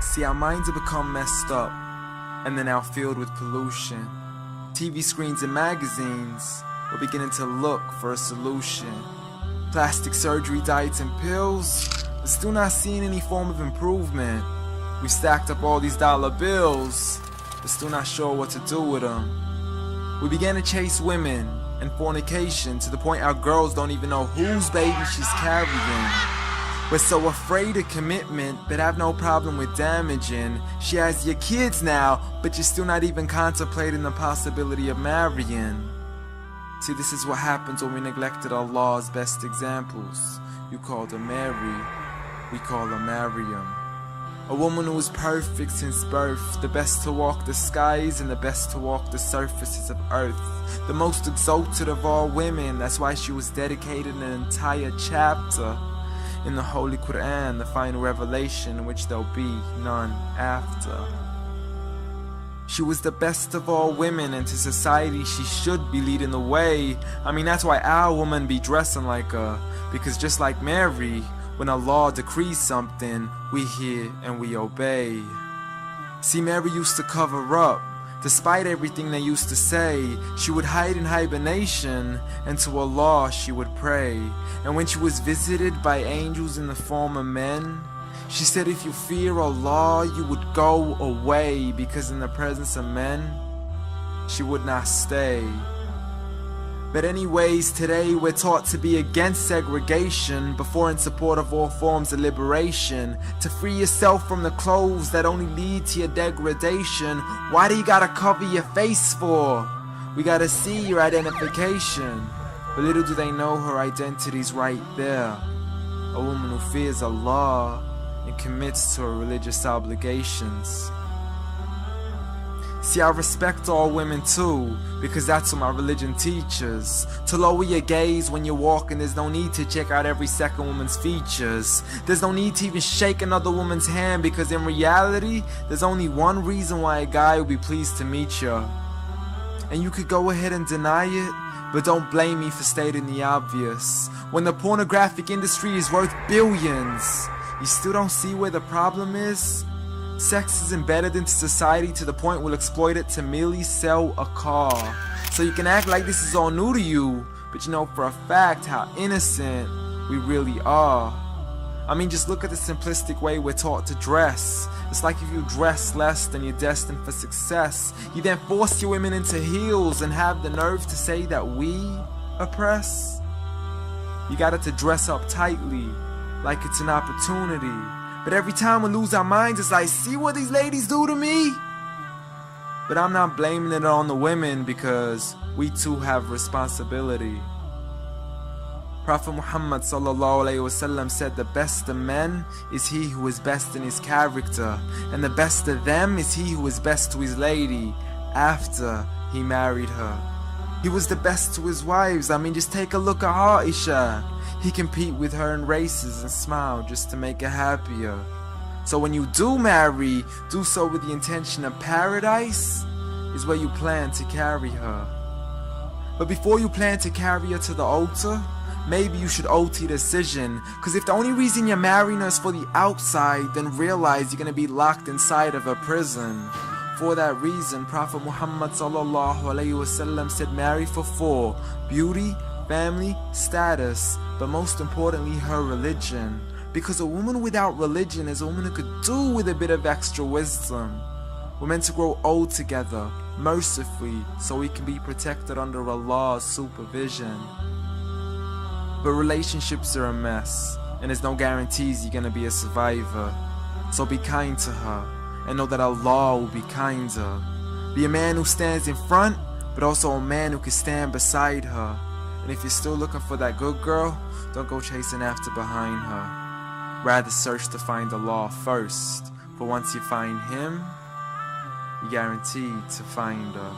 See, our minds have become messed up, and they're now filled with pollution. TV screens and magazines, we're beginning to look for a solution. Plastic surgery, diets and pills, but still not seeing any form of improvement. We stacked up all these dollar bills, but still not sure what to do with them. We began to chase women and fornication to the point our girls don't even know whose baby she's carrying. We're so afraid of commitment, but have no problem with damaging. She has your kids now, but you're still not even contemplating the possibility of marrying. See, this is what happens when we neglected Allah's best examples. You called her Mary, we call her Maryam. A woman who was perfect since birth, the best to walk the skies and the best to walk the surfaces of earth. The most exalted of all women, that's why she was dedicated an entire chapter in the Holy Quran, the final revelation in which there'll be none after. She was the best of all women, and to society she should be leading the way. I mean, that's why our women be dressing like her, because just like Mary, when Allah decrees something, we hear and we obey. See, Mary used to cover up. Despite everything they used to say, she would hide in hibernation, and to Allah she would pray. And when she was visited by angels in the form of men, she said if you fear Allah, you would go away, because in the presence of men, she would not stay. But anyways, today we're taught to be against segregation, before in support of all forms of liberation. To free yourself from the clothes that only lead to your degradation. Why do you gotta cover your face for? We gotta see your identification. But little do they know her identity's right there. A woman who fears Allah and commits to her religious obligations. See, I respect all women too, because that's what my religion teaches. To lower your gaze when you're walking, there's no need to check out every second woman's features. There's no need to even shake another woman's hand, because in reality, there's only one reason why a guy would be pleased to meet you. And you could go ahead and deny it, but don't blame me for stating the obvious. When the pornographic industry is worth billions, you still don't see where the problem is? Sex is embedded into society to the point we'll exploit it to merely sell a car. So you can act like this is all new to you, but you know for a fact how innocent we really are. I mean, just look at the simplistic way we're taught to dress. It's like if you dress less, then you're destined for success. You then force your women into heels and have the nerve to say that we oppress. You got it to dress up tightly, like it's an opportunity. But every time we lose our minds, it's like, see what these ladies do to me? But I'm not blaming it on the women, because we too have responsibility. Prophet Muhammad ﷺ said the best of men is he who is best in his character, and the best of them is he who is best to his lady after he married her. He was the best to his wives. I mean, just take a look at Aisha. He compete with her in races and smile just to make her happier. So when you do marry, do so with the intention of paradise is where you plan to carry her. But before you plan to carry her to the altar, maybe you should alter your decision. Because if the only reason you're marrying her is for the outside, then realize you're going to be locked inside of a prison. For that reason, Prophet Muhammad ﷺ said marry for 4: beauty, family, status, but most importantly her religion. Because a woman without religion is a woman who could do with a bit of extra wisdom. We're meant to grow old together, mercifully, so we can be protected under Allah's supervision. But relationships are a mess, and there's no guarantees you're gonna be a survivor. So be kind to her, and know that Allah will be kinder. Be a man who stands in front, but also a man who can stand beside her. And if you're still looking for that good girl, don't go chasing after behind her. Rather search to find Allah first, for once you find Him, you're guaranteed to find her.